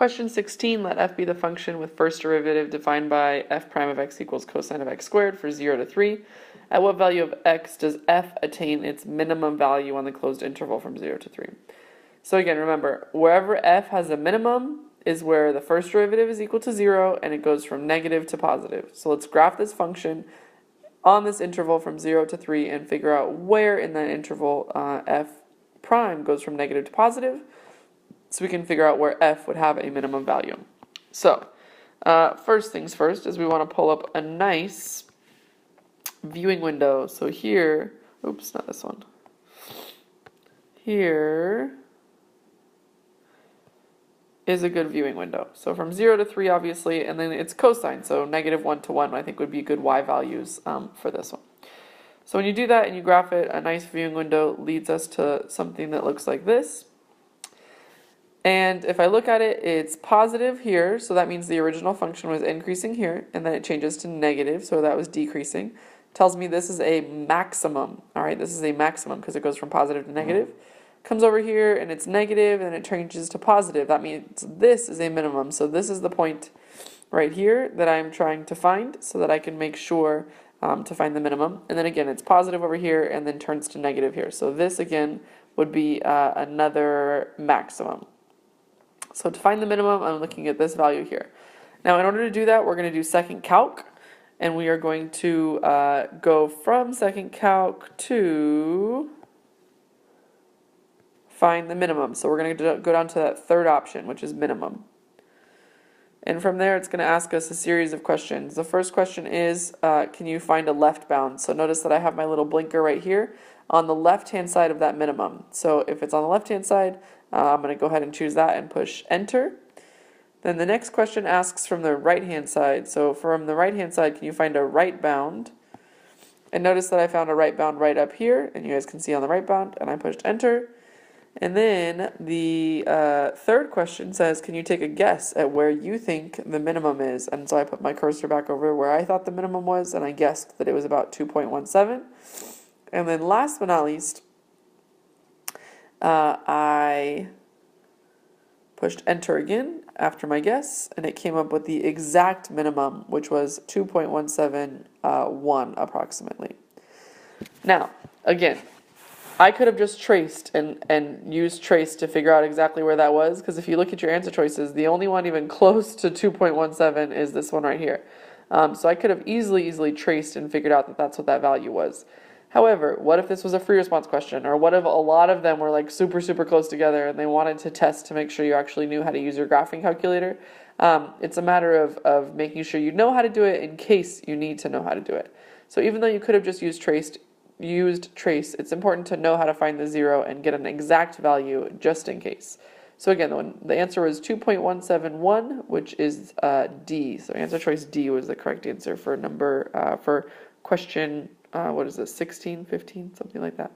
Question 16, let f be the function with first derivative defined by f prime of x equals cosine of x squared for 0 to 3. At what value of x does f attain its minimum value on the closed interval from 0 to 3? So again, remember, wherever f has a minimum is where the first derivative is equal to 0 and it goes from negative to positive. So let's graph this function on this interval from 0 to 3 and figure out where in that interval f prime goes from negative to positive, so we can figure out where f would have a minimum value. So first things first is we want to pull up a nice viewing window. So here, oops, not this one. Here is a good viewing window. So from 0 to 3, obviously, and then it's cosine, so negative 1 to 1 I think would be good y values for this one. So when you do that and you graph it, a nice viewing window leads us to something that looks like this. And if I look at it, it's positive here, so that means the original function was increasing here, and then it changes to negative, so that was decreasing. Tells me this is a maximum. All right, this is a maximum because it goes from positive to negative. Comes over here and it's negative, and then it changes to positive. That means this is a minimum. So this is the point right here that I'm trying to find so that I can make sure to find the minimum. And then again, it's positive over here and then turns to negative here. So this again would be another maximum. So to find the minimum, I'm looking at this value here. Now in order to do that, we're going to do second calc. And we are going to go from second calc to find the minimum. So we're going to go down to that third option, which is minimum. And from there, it's going to ask us a series of questions. The first question is, can you find a left bound? So notice that I have my little blinker right here on the left-hand side of that minimum. So if it's on the left-hand side, I'm going to go ahead and choose that and push enter. Then the next question asks from the right-hand side. So from the right-hand side, can you find a right bound? And notice that I found a right bound right up here, and you guys can see on the right bound, and I pushed enter. And then the third question says, can you take a guess at where you think the minimum is? And so I put my cursor back over where I thought the minimum was, and I guessed that it was about 2.17. And then last but not least, I pushed enter again after my guess, and it came up with the exact minimum, which was 2.171 approximately. Now, again, I could have just traced and used trace to figure out exactly where that was, because if you look at your answer choices, the only one even close to 2.17 is this one right here. So I could have easily traced and figured out that that's what that value was. However, what if this was a free response question, or what if a lot of them were like super close together and they wanted to test to make sure you actually knew how to use your graphing calculator? It's a matter of making sure you know how to do it in case you need to know how to do it. So even though you could have just used trace, it's important to know how to find the 0 and get an exact value just in case. So again, the answer was 2.171, which is D. So answer choice D was the correct answer for question, what is this, 16, 15, something like that.